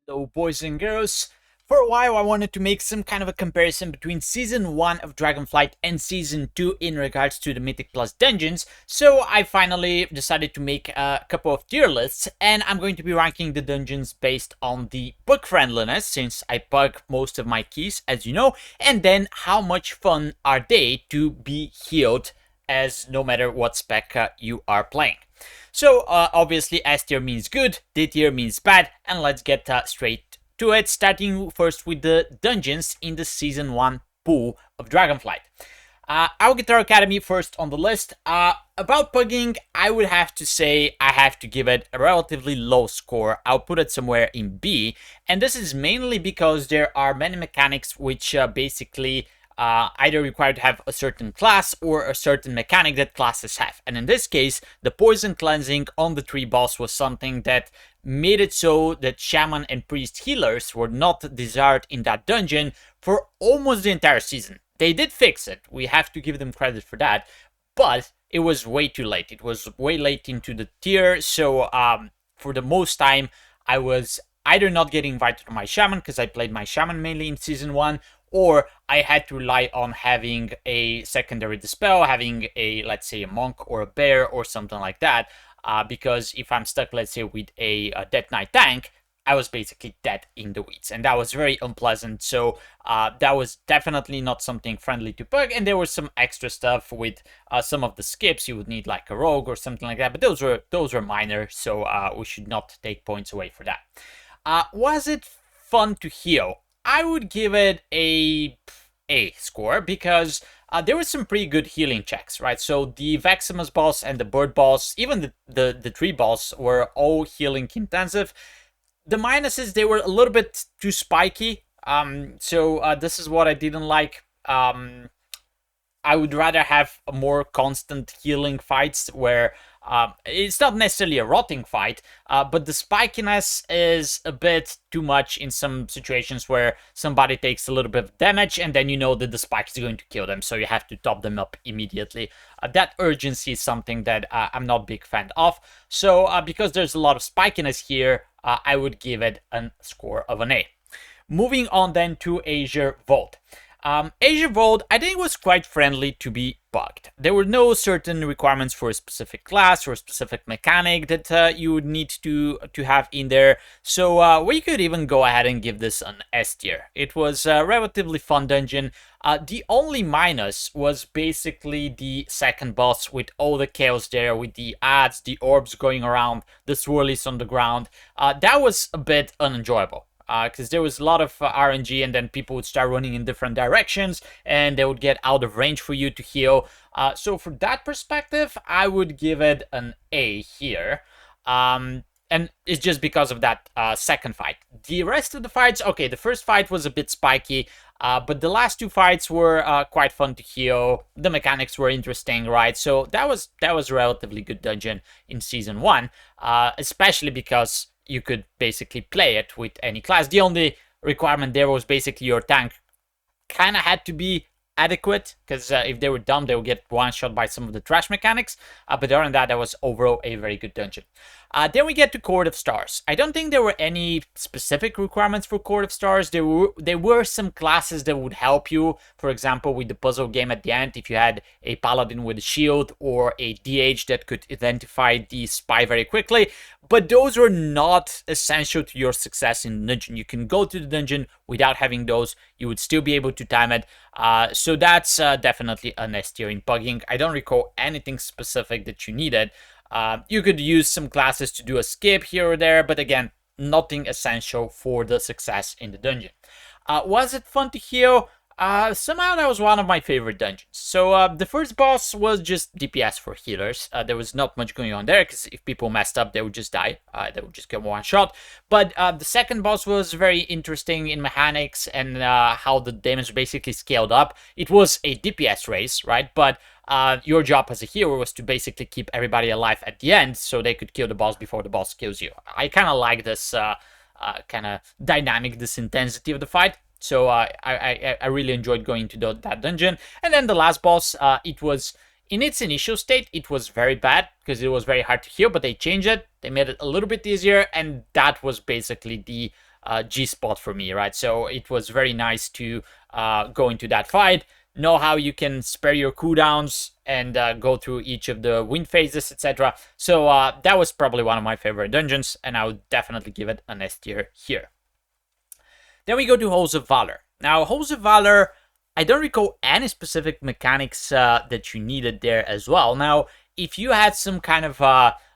Hello, boys and girls. For a while, I wanted to make some kind of a comparison between Season 1 of Dragonflight and Season 2 in regards to the Mythic Plus dungeons, so I finally decided to make a couple of tier lists, and I'm going to be ranking the dungeons based on the bug friendliness, since I bug most of my keys, as you know, and then how much fun are they to be healed, as no matter what spec you are playing. So obviously S tier means good, D tier means bad, and let's get straight to it, starting first with the dungeons in the Season 1 pool of Dragonflight. Our Guitar Academy first on the list. About pugging, I would have to say I have to give it a relatively low score. I'll put it somewhere in B, and this is mainly because there are many mechanics which basically either required to have a certain class or a certain mechanic that classes have. And in this case, the poison cleansing on the tree boss was something that made it so that shaman and priest healers were not desired in that dungeon for almost the entire season. They did fix it, we have to give them credit for that, but it was way too late. It was way late into the tier, so for the most time, I was either not getting invited to my shaman because I played my shaman mainly in Season 1, or I had to rely on having a secondary dispel, having a, let's say, a monk or a bear or something like that, because if I'm stuck, let's say, with a Death Knight tank, I was basically dead in the weeds, and that was very unpleasant. So that was definitely not something friendly to bug, and there was some extra stuff with some of the skips. You would need like a rogue or something like that, but those were minor, so we should not take points away for that. Was it fun to heal? I would give it a score because there were some pretty good healing checks, right? So the Veximus boss and the bird boss, even the tree boss, were all healing intensive. The minuses, they were a little bit too spiky. So this is what I didn't like. I would rather have a more constant healing fights where it's not necessarily a rotting fight, but the spikiness is a bit too much in some situations where somebody takes a little bit of damage and then you know that the spike is going to kill them, so you have to top them up immediately. That urgency is something that I'm not a big fan of. So because there's a lot of spikiness here, I would give it a score of an A. Moving on then to Azure Vault. Azure Vault, I think, was quite friendly to be bugged. There were no certain requirements for a specific class or a specific mechanic that you would need to have in there, so we could even go ahead and give this an S tier. It was a relatively fun dungeon. The only minus was basically the second boss with all the chaos there, with the ads, the orbs going around, the swirlies on the ground. That was a bit unenjoyable, because there was a lot of RNG, and then people would start running in different directions, and they would get out of range for you to heal. So from that perspective, I would give it an A here. And it's just because of that second fight. The rest of the fights, okay, the first fight was a bit spiky, but the last two fights were quite fun to heal. The mechanics were interesting, right? So that was a relatively good dungeon in Season 1, especially because you could basically play it with any class. The only requirement there was basically your tank kind of had to be adequate, because if they were dumb, they would get one shot by some of the trash mechanics. But other than that, that was overall a very good dungeon. Then we get to Court of Stars. I don't think there were any specific requirements for Court of Stars. There were some classes that would help you. For example, with the puzzle game at the end, if you had a paladin with a shield or a DH that could identify the spy very quickly. But those were not essential to your success in the dungeon. You can go to the dungeon without having those. You would still be able to time it. So that's definitely an S tier in bugging. I don't recall anything specific that you needed. You could use some classes to do a skip here or there, but again, nothing essential for the success in the dungeon. Was it fun to heal? Somehow that was one of my favorite dungeons. So the first boss was just DPS for healers. There was not much going on there, because if people messed up, they would just die. They would just get one shot. But the second boss was very interesting in mechanics and how the damage basically scaled up. It was a DPS race, right? But your job as a hero was to basically keep everybody alive at the end, so they could kill the boss before the boss kills you. I kind of like this kind of dynamic, this intensity of the fight. So I really enjoyed going to that dungeon. And then the last boss, it was, in its initial state, it was very bad because it was very hard to heal, but they changed it. They made it a little bit easier, and that was basically the G spot for me, right? So it was very nice to go into that fight, know how you can spare your cooldowns and go through each of the win phases, etc. So that was probably one of my favorite dungeons, and I would definitely give it an S tier here. Then we go to Halls of Valor. Now, Halls of Valor, I don't recall any specific mechanics that you needed there as well. Now, if you had some kind of,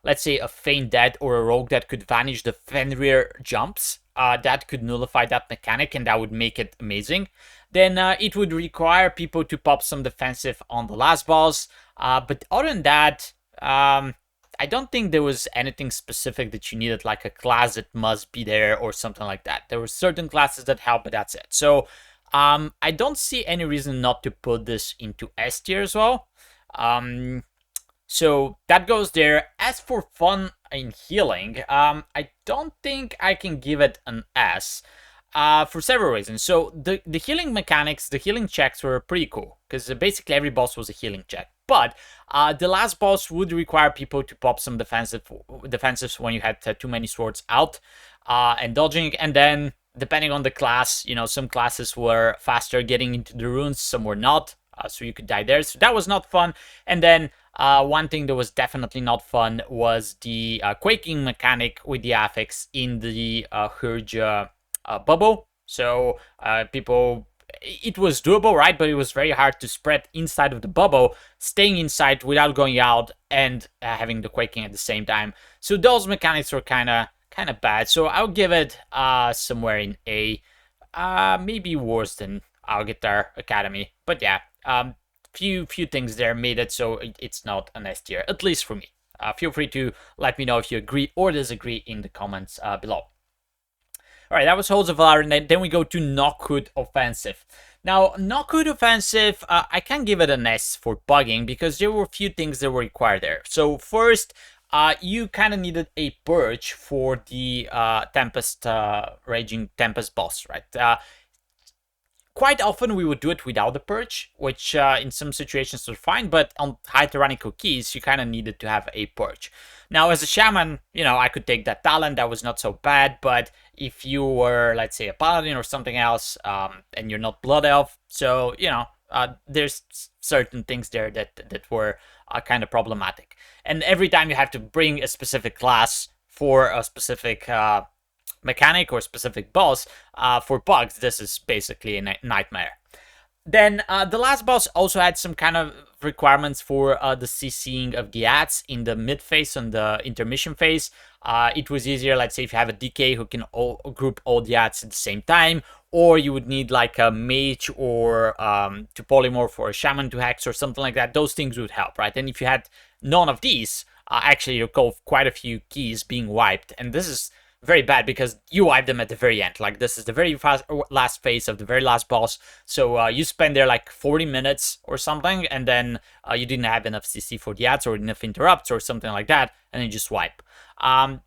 let's say, a Feign Dead or a Rogue that could vanish the Fenrir jumps, that could nullify that mechanic and that would make it amazing, then it would require people to pop some defensive on the last boss. But other than that, I don't think there was anything specific that you needed, like a class that must be there or something like that. There were certain classes that help, but that's it. So I don't see any reason not to put this into S tier as well. So that goes there. As for fun in healing, I don't think I can give it an S. For several reasons. So the healing mechanics, the healing checks were pretty cool, because basically every boss was a healing check. But the last boss would require people to pop some defensives when you had too many swords out and dodging. And then depending on the class, some classes were faster getting into the runes, some were not. So you could die there. So that was not fun. And then one thing that was definitely not fun was the quaking mechanic with the affix in the Hurge bubble. So it was doable, right? But it was very hard to spread inside of the bubble, staying inside without going out and having the quaking at the same time. So those mechanics were kind of bad. So I'll give it somewhere in A, maybe worse than Algitar Academy. But yeah, few things there made it so it's not an S tier, at least for me. Feel free to let me know if you agree or disagree in the comments below. All right, that was Halls of Valor, and then we go to Nockhood Offensive. Now, Nockhood Offensive, I can give it an S for bugging, because there were a few things that were required there. So first, you kind of needed a purge for the Raging Tempest boss, right? Quite often we would do it without the purge, which in some situations was fine, but on high tyrannical keys, you kind of needed to have a purge. Now, as a shaman, I could take that talent, that was not so bad, but if you were, let's say, a paladin or something else, and you're not blood elf, so, there's certain things there that were kind of problematic. And every time you have to bring a specific class for a specific mechanic or specific boss for bugs, this is basically a nightmare. Then the last boss also had some kind of requirements for the CCing of the ads in the mid phase and the intermission phase. It was easier, let's say, if you have a DK who can group all the ads at the same time, or you would need like a mage or to polymorph for a shaman to hex or something like that. Those things would help, right? And if you had none of these, actually you recall quite a few keys being wiped, and this is very bad because you wipe them at the very end. Like, this is the very last phase of the very last boss, so you spend there like 40 minutes or something, and then you didn't have enough CC for the ads or enough interrupts or something like that, and you just wipe.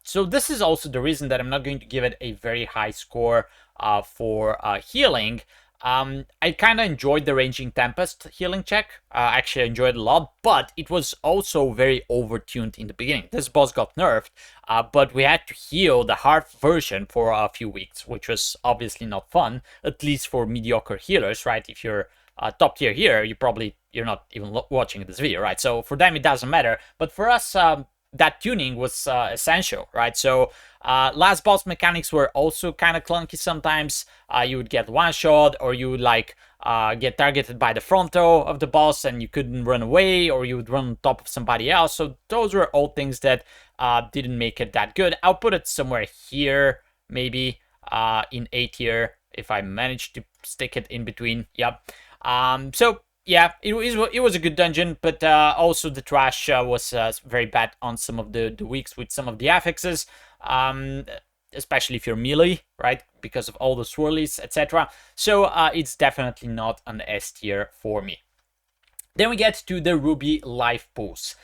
So this is also the reason that I'm not going to give it a very high score for healing. I kind of enjoyed the Raging Tempest healing check. Actually, I enjoyed it a lot, but it was also very overtuned in the beginning. This boss got nerfed, but we had to heal the hard version for a few weeks, which was obviously not fun, at least for mediocre healers, right? If you're top tier here, you're not even watching this video, right? So for them, it doesn't matter. But for us, that tuning was essential, right? So last boss mechanics were also kind of clunky sometimes. You would get one shot, or you would like get targeted by the frontal of the boss and you couldn't run away, or you would run on top of somebody else. So those were all things that didn't make it that good. I'll put it somewhere here, maybe in A tier, if I manage to stick it in between. Yep. So yeah, it was a good dungeon, but also the trash was very bad on some of the weeks with some of the affixes, especially if you're melee, right? Because of all the swirlies, etc. So it's definitely not an S tier for me. Then we get to the Ruby life pools.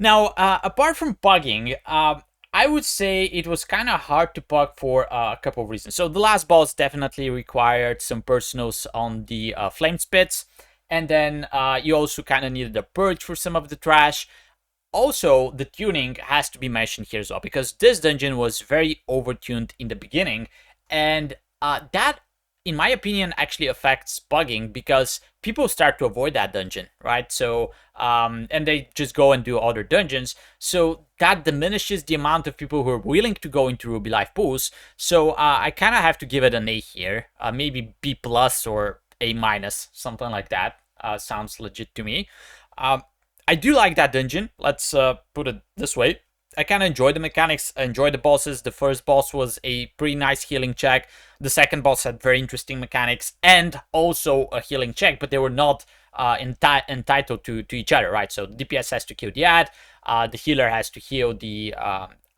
Now, apart from bugging, I would say it was kind of hard to bug for a couple of reasons. So the last boss definitely required some personals on the flame spits. And then you also kind of needed a purge for some of the trash. Also, the tuning has to be mentioned here as well, because this dungeon was very overtuned in the beginning, and that, in my opinion, actually affects bugging because people start to avoid that dungeon, right? So and they just go and do other dungeons, so that diminishes the amount of people who are willing to go into Ruby Life pools. So I kind of have to give it an A here, maybe B plus or A minus, something like that. Sounds legit to me. I do like that dungeon. Let's put it this way. I kind of enjoy the mechanics. I enjoy the bosses. The first boss was a pretty nice healing check. The second boss had very interesting mechanics and also a healing check, but they were not entitled to each other, right? So the DPS has to kill the ad, the healer has to heal the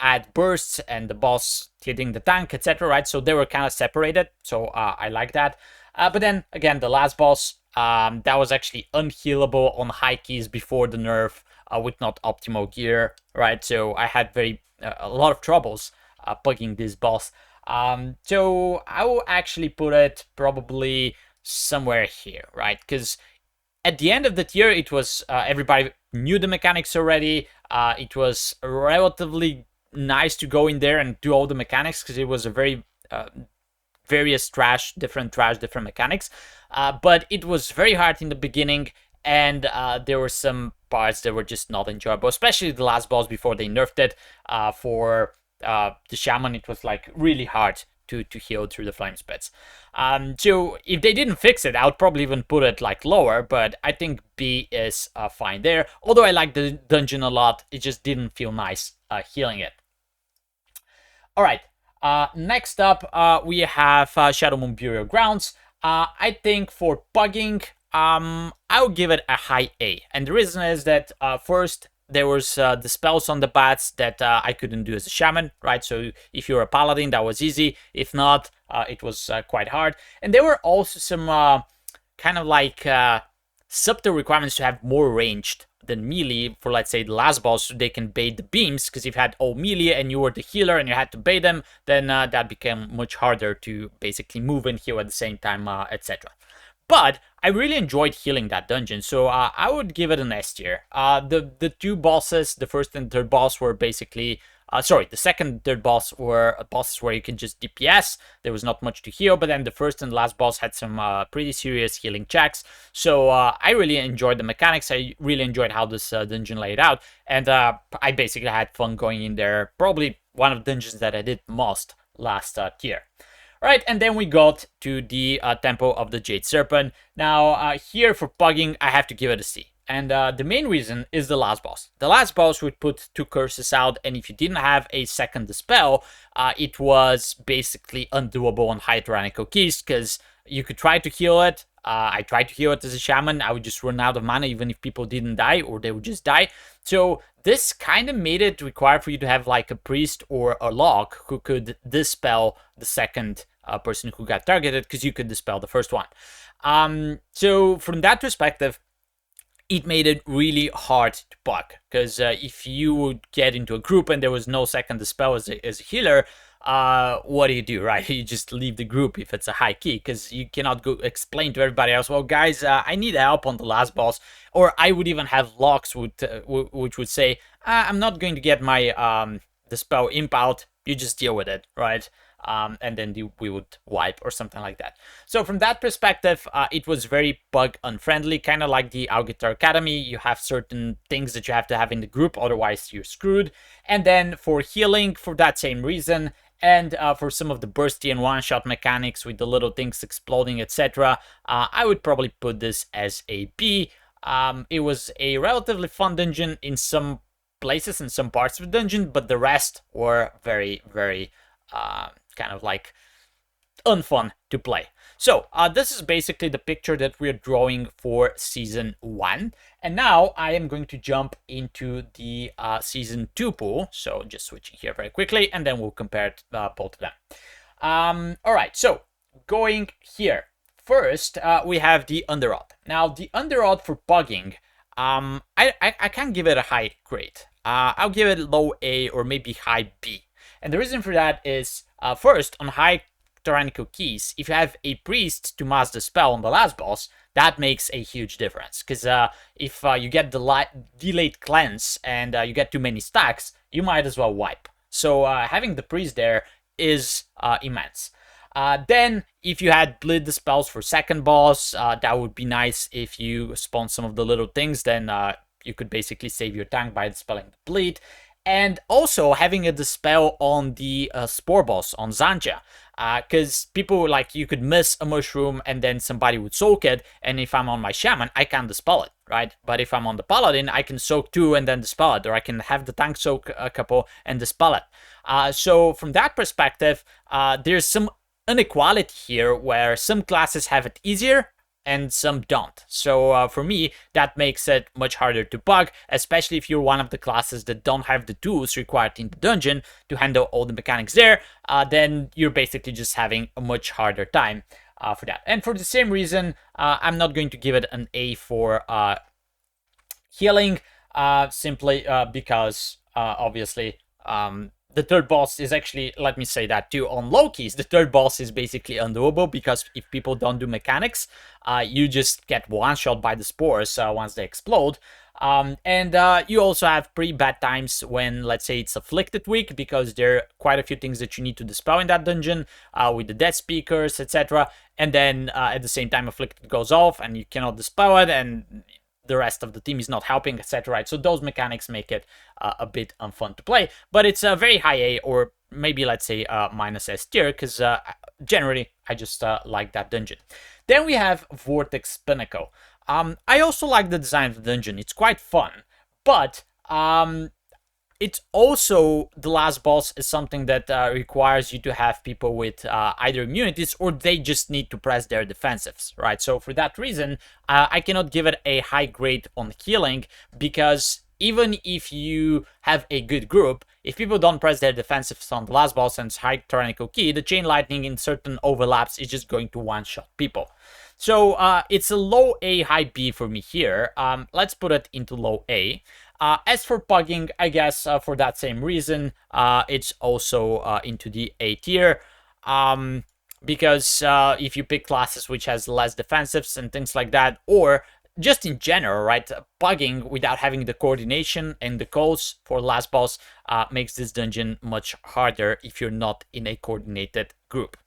ad bursts, and the boss hitting the tank, etc., right? So they were kind of separated, so I like that. But then, again, the last boss, that was actually unhealable on high keys before the nerf with not optimal gear, right? So I had a lot of troubles bugging this boss. So I will actually put it probably somewhere here, right? Because at the end of the tier, it was everybody knew the mechanics already. It was relatively nice to go in there and do all the mechanics because it was a very various different mechanics. But it was very hard in the beginning, and there were some parts that were just not enjoyable, especially the last boss before they nerfed it. For the shaman, it was like really hard to heal through the flame spits. So if they didn't fix it, I would probably even put it like lower, but I think B is fine there. Although I like the dungeon a lot, it just didn't feel nice healing it. All right, next up, we have Shadowmoon Burial Grounds. I think for bugging, I'll give it a high A. And the reason is that first, there was the spells on the bats that I couldn't do as a shaman, right? So if you're a paladin, that was easy. If not, it was quite hard. And there were also some kind of like subtle requirements to have more ranged than melee for, let's say, the last boss, so they can bait the beams, because if you had all melee and you were the healer and you had to bait them, then that became much harder to basically move and heal at the same time, etc. But I really enjoyed healing that dungeon, so I would give it an S tier. The two bosses, the first and third boss, were basically... the second and third boss were bosses where you can just DPS. There was not much to heal, but then the first and last boss had some pretty serious healing checks. So I really enjoyed the mechanics. I really enjoyed how this dungeon laid out. And I basically had fun going in there. Probably one of the dungeons that I did most last tier. Right, and then we got to the Temple of the Jade Serpent. Now, here for bugging, I have to give it a C. And the main reason is the last boss. The last boss would put 2 curses out, and if you didn't have a second dispel, it was basically undoable on high tyrannical keys, because you could try to heal it. I tried to heal it as a shaman. I would just run out of mana even if people didn't die, or they would just die. So this kind of made it require for you to have like a priest or a log who could dispel the second person who got targeted, because you could dispel the first one. So from that perspective, it made it really hard to bug, because if you would get into a group and there was no second dispel as a healer, what do, right? You just leave the group if it's a high key, because you cannot go explain to everybody else, well, guys, I need help on the last boss. Or I would even have locks which would say, I'm not going to get my dispel imp out, you just deal with it, right? And then we would wipe or something like that. So from that perspective, it was very bug unfriendly, kind of like the Algitar Academy. You have certain things that you have to have in the group, otherwise you're screwed. And then for healing, for that same reason, and for some of the bursty and one-shot mechanics with the little things exploding, etc., I would probably put this as a B. It was a relatively fun dungeon in some places, in some parts of the dungeon, but the rest were very, very... kind of like unfun to play. So this is basically the picture that we're drawing for Season 1. And now I am going to jump into the Season 2 pool. So just switching here very quickly, and then we'll compare both of them. All right, so going here. First, we have the Underrod. Now, the Underrod for bugging, I can't give it a high grade. I'll give it low A or maybe high B. And the reason for that is, first, on high tyrannical keys, if you have a priest to mass the spell on the last boss, that makes a huge difference. Because if you get delayed cleanse and you get too many stacks, you might as well wipe. So having the priest there is immense. Then, if you had bleed the spells for second boss, that would be nice. If you spawn some of the little things, then you could basically save your tank by dispelling the bleed. And also having a dispel on the spore boss, on Zanja. Because people, like, you could miss a mushroom and then somebody would soak it, and if I'm on my shaman, I can't dispel it, right? But if I'm on the paladin, I can soak 2 and then dispel it, or I can have the tank soak a couple and dispel it. So from that perspective, there's some inequality here where some classes have it easier and some don't. So for me, that makes it much harder to bug, especially if you're one of the classes that don't have the tools required in the dungeon to handle all the mechanics there. Then you're basically just having a much harder time for that. And for the same reason, I'm not going to give it an A for healing, simply because obviously the third boss is actually, let me say that too, on low keys, the third boss is basically undoable, because if people don't do mechanics, you just get one-shot by the spores once they explode. And you also have pretty bad times when, let's say, it's Afflicted week, because there are quite a few things that you need to dispel in that dungeon, with the death speakers, etc. And then at the same time, Afflicted goes off and you cannot dispel it, and the rest of the team is not helping, etc. Right? So those mechanics make it a bit unfun to play, but it's a very high A, or maybe let's say minus S tier, because generally I just like that dungeon. Then we have Vortex Pinnacle. I also like the design of the dungeon. It's quite fun, but it's also, the last boss is something that requires you to have people with either immunities, or they just need to press their defensives, right? So for that reason, I cannot give it a high grade on healing, because even if you have a good group, if people don't press their defensives on the last boss and it's high tyrannical key, the chain lightning in certain overlaps is just going to one-shot people. So it's a low A, high B for me here. Let's put it into low A. As for pugging, I guess for that same reason, it's also into the A tier. Because if you pick classes which has less defensives and things like that, or just in general, right, pugging without having the coordination and the calls for last boss makes this dungeon much harder if you're not in a coordinated group.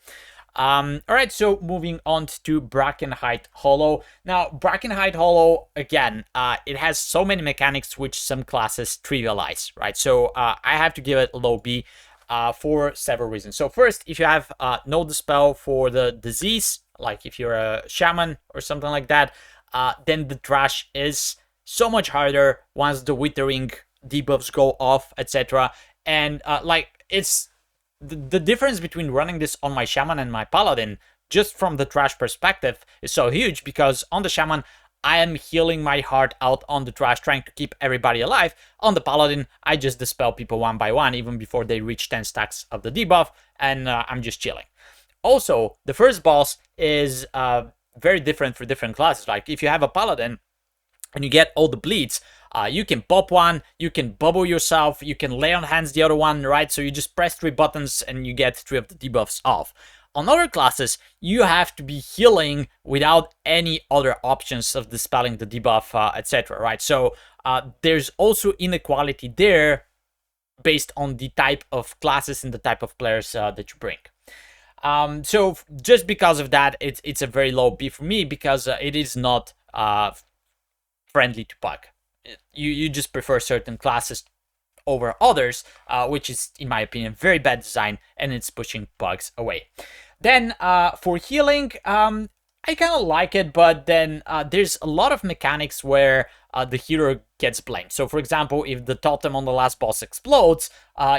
All right, so moving on to Brackenhide Hollow. Now, Brackenhide Hollow, again, it has so many mechanics which some classes trivialize, right? So I have to give it a low B for several reasons. So first, if you have no dispel for the disease, like if you're a shaman or something like that, then the trash is so much harder once the withering debuffs go off, etc. And like, it's the difference between running this on my shaman and my paladin, just from the trash perspective, is so huge, because on the shaman, I am healing my heart out on the trash, trying to keep everybody alive. On the paladin, I just dispel people one by one, even before they reach 10 stacks of the debuff, and I'm just chilling. Also, the first boss is very different for different classes. Like, if you have a paladin and you get all the bleeds, you can pop one, you can bubble yourself, you can lay on hands the other one, right? So you just press 3 buttons and you get 3 of the debuffs off. On other classes, you have to be healing without any other options of dispelling the debuff, etc., right? So there's also inequality there based on the type of classes and the type of players that you bring. So just because of that, it's a very low B for me, because it is not friendly to pug. You just prefer certain classes over others, which is, in my opinion, very bad design, and it's pushing pugs away. Then for healing, I kind of like it, but then there's a lot of mechanics where the hero gets blamed. So, for example, if the totem on the last boss explodes,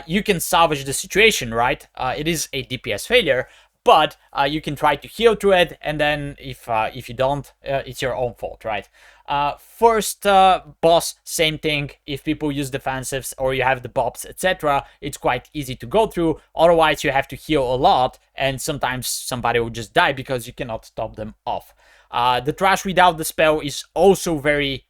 you can salvage the situation, right? It is a DPS failure, but you can try to heal through it, and then if you don't, it's your own fault, right? First boss, same thing. If people use defensives or you have the bobs, etc., it's quite easy to go through. Otherwise, you have to heal a lot, and sometimes somebody will just die because you cannot stop them off. The trash without the spell is also very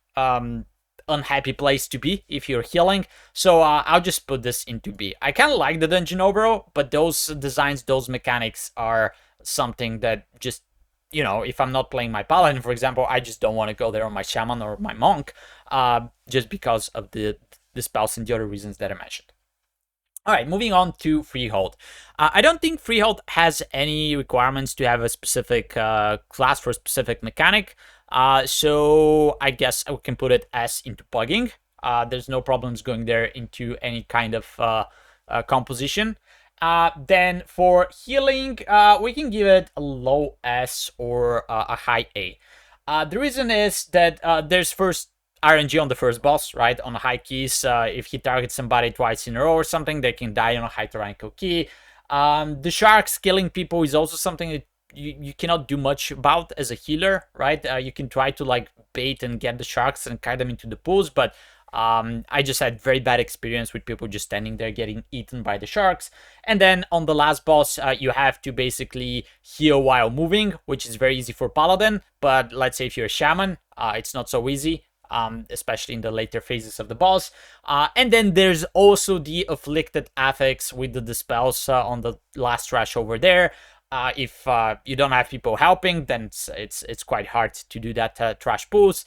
unhappy place to be if you're healing, so I'll just put this into B. I kind of like the dungeon overall, but those designs, those mechanics are something that just, you know, if I'm not playing my paladin, for example, I just don't want to go there on my shaman or my monk, just because of the spells and the other reasons that I mentioned. All right, moving on to Freehold. I don't think Freehold has any requirements to have a specific class for a specific mechanic. So I guess I can put it as into pugging. There's no problems going there into any kind of composition. Then for healing, we can give it a low S or a high A. The reason is that there's first RNG on the first boss, right? On the high keys, if he targets somebody twice in a row or something, they can die on a high tyrannical key. The sharks killing people is also something that you cannot do much about as a healer, right? You can try to like bait and get the sharks and kite them into the pools, but I just had very bad experience with people just standing there getting eaten by the sharks. And then on the last boss, you have to basically heal while moving, which is very easy for Paladin. But let's say if you're a Shaman, it's not so easy. Especially in the later phases of the boss. And then there's also the Afflicted Affix with the Dispels on the last trash over there. If you don't have people helping, then it's quite hard to do that trash pulls.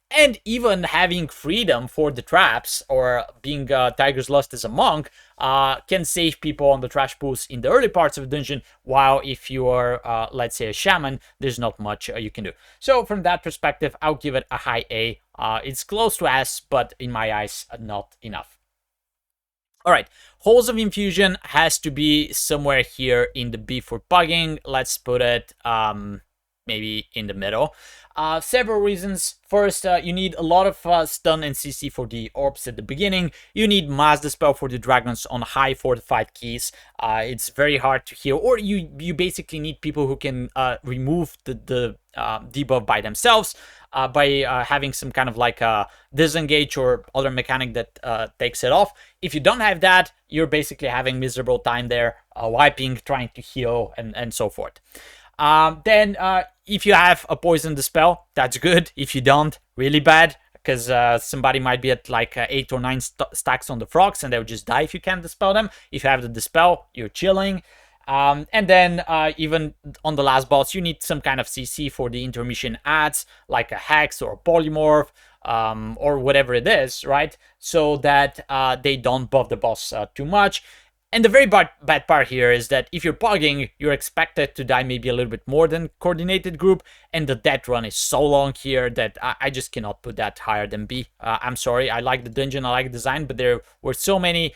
And even having freedom for the traps or being Tiger's Lust as a monk can save people on the trash pools in the early parts of the dungeon, while if you are, let's say, a shaman, there's not much you can do. So from that perspective, I'll give it a high A. It's close to S, but in my eyes, not enough. All right, Holes of Infusion has to be somewhere here in the B for pugging. Let's put it maybe in the middle. Several reasons. First, you need a lot of stun and CC for the orbs at the beginning. You need Mass Dispel for the dragons on high fortified keys. It's very hard to heal, or you basically need people who can remove the debuff by themselves by having some kind of like a disengage or other mechanic that takes it off. If you don't have that, you're basically having miserable time there, wiping, trying to heal, and so forth. Then if you have a poison dispel, that's good. If you don't, really bad, because somebody might be at like 8 or 9 stacks on the frogs and they'll just die if you can't dispel them. If you have the dispel, you're chilling. And then even on the last boss, you need some kind of CC for the intermission adds, like a Hex or a Polymorph, or whatever it is, right? So that they don't buff the boss too much. And the very bad part here is that if you're pugging, you're expected to die maybe a little bit more than coordinated group, and the death run is so long here that I just cannot put that higher than B. I'm sorry, I like the dungeon, I like the design, but there were so many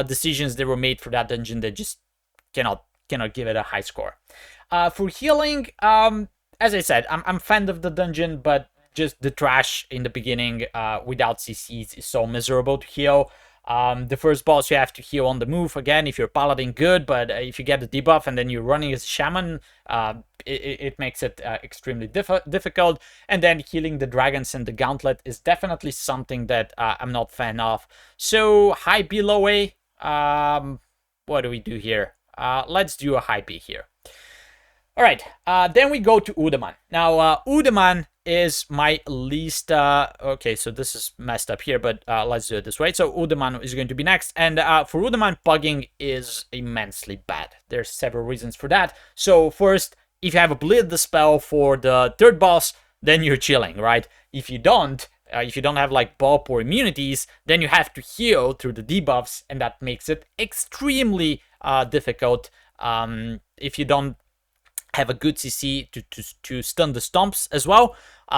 decisions that were made for that dungeon that just cannot give it a high score. For healing, as I said, I'm fan of the dungeon, but just the trash in the beginning without CCs is so miserable to heal. The first boss you have to heal on the move again. If you're paladin, good, but if you get the debuff and then you're running as a shaman, it makes it extremely difficult. And then healing the dragons and the gauntlet is definitely something that I'm not fan of. So high B, low A. What do we do here? Let's do a high B here. All right, then we go to Udaman. Now, Udaman is my least... okay, so this is messed up here, but let's do it this way. So Udaman is going to be next. And for Udaman, pugging is immensely bad. There's several reasons for that. So first, if you have a bleed the spell for the third boss, then you're chilling, right? If you don't have like bop or immunities, then you have to heal through the debuffs, and that makes it extremely difficult if you don't have a good CC to stun the stomps as well.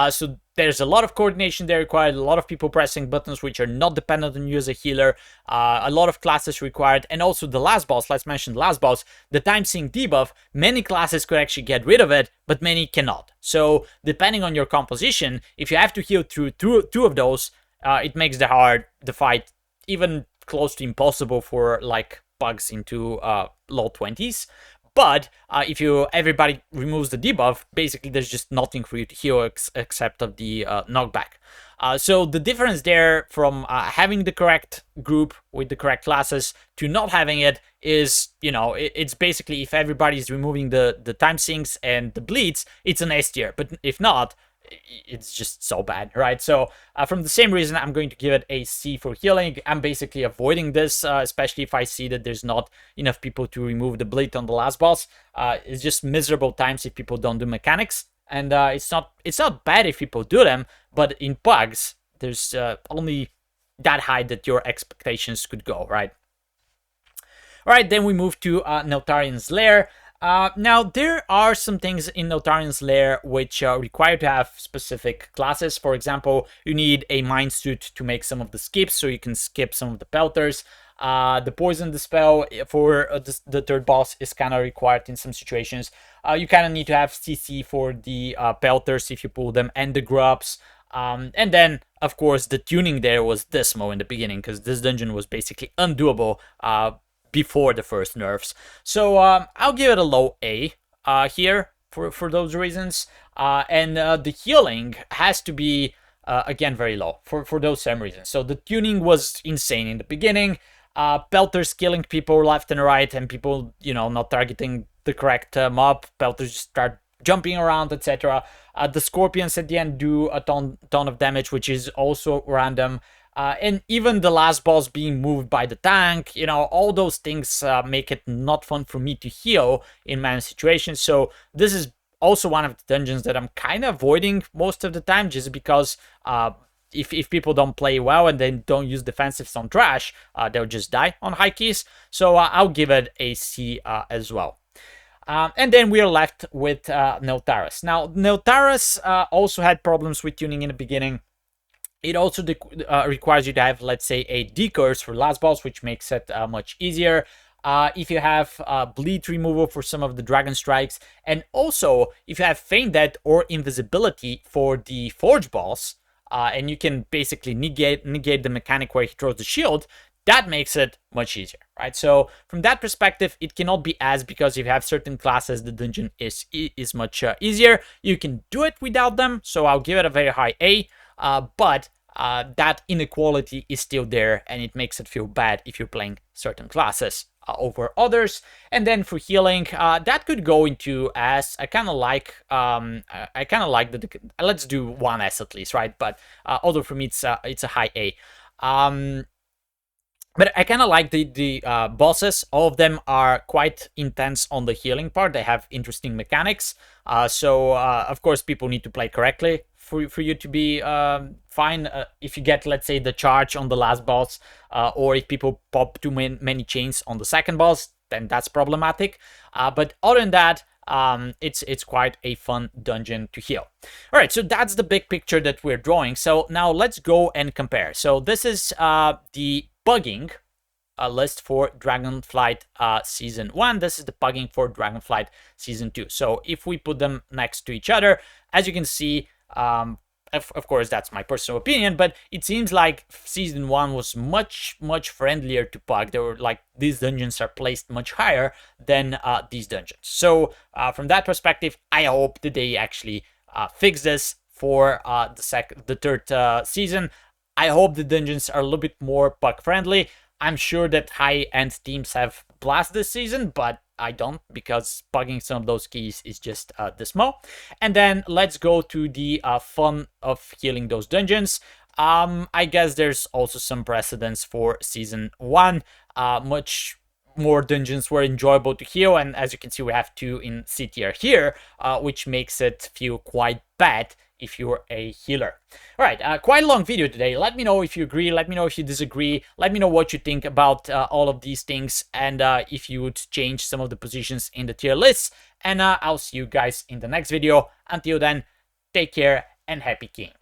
So there's a lot of coordination there required, a lot of people pressing buttons which are not dependent on you as a healer, a lot of classes required, and also the last boss, let's mention the last boss, the time sync debuff, many classes could actually get rid of it, but many cannot. So depending on your composition, if you have to heal through two of those, it makes the fight even close to impossible for like pugs into low 20s. But if everybody removes the debuff, basically there's just nothing for you to heal except of the knockback. So the difference there from having the correct group with the correct classes to not having it is, it's basically if everybody's removing the time sinks and the bleeds, it's an S tier. But if not, it's just so bad, right? So from the same reason, I'm going to give it a C for healing. I'm basically avoiding this, especially if I see that there's not enough people to remove the bleed on the last boss. It's just miserable times if people don't do mechanics, and it's not bad if people do them, but in pugs, there's only that high that your expectations could go, right? All right, then we move to Neltarian's Lair. Now, there are some things in Neltarian's Lair which require to have specific classes. For example, you need a Mind Suit to make some of the skips, so you can skip some of the Pelters. The Poison Dispel for the third boss is kind of required in some situations. You kind of need to have CC for the Pelters if you pull them, and the Grubs. And then, of course, the tuning there was dismal in the beginning, because this dungeon was basically undoable before the first nerfs. So I'll give it a low A here for those reasons. And the healing has to be, again, very low for those same reasons. So the tuning was insane in the beginning. Pelters killing people left and right, and people, not targeting the correct mob. Pelters just start jumping around, etc. The Scorpions at the end do a ton of damage, which is also random. And even the last boss being moved by the tank, all those things make it not fun for me to heal in many situations. So this is also one of the dungeons that I'm kind of avoiding most of the time, just because if people don't play well and then don't use defensives on trash, they'll just die on high keys. So I'll give it a C as well. And then we are left with Neltaras. Now, Neltaras also had problems with tuning in the beginning. It also requires you to have, let's say, a D-Curse for last boss, which makes it much easier. If you have bleed removal for some of the Dragon Strikes, and also if you have Feign Death or Invisibility for the Forge boss, and you can basically negate the mechanic where he throws the shield, that makes it much easier, right? So from that perspective, it cannot be as, because if you have certain classes, the dungeon is much easier. You can do it without them, so I'll give it a very high A, but that inequality is still there, and it makes it feel bad if you're playing certain classes over others. And then for healing, that could go into S. I kind of like let's do 1 S at least, right? But although for me it's a high A. But I kind of like the bosses. All of them are quite intense on the healing part. They have interesting mechanics. So of course, people need to play correctly for you to be fine. If you get, let's say, the charge on the last boss, or if people pop too many chains on the second boss, then that's problematic. But other than that, it's quite a fun dungeon to heal. All right, so that's the big picture that we're drawing. So now let's go and compare. So this is the bugging list for Dragonflight Season 1. This is the bugging for Dragonflight Season 2. So if we put them next to each other, as you can see, of course, that's my personal opinion, but it seems like Season 1 was much friendlier to bug. They were like, these dungeons are placed much higher than these dungeons. So from that perspective, I hope that they actually fix this for the third season. I hope the dungeons are a little bit more bug friendly. I'm sure that high-end teams have blast this season, but I don't, because bugging some of those keys is just dismal. And then let's go to the fun of healing those dungeons. I guess there's also some precedence for Season 1. Much more dungeons were enjoyable to heal, and as you can see, we have 2 in C tier here, which makes it feel quite bad if you're a healer. All right, quite a long video today. Let me know if you agree, let me know if you disagree, let me know what you think about all of these things, and if you would change some of the positions in the tier lists. And I'll see you guys in the next video. Until then, take care and happy king.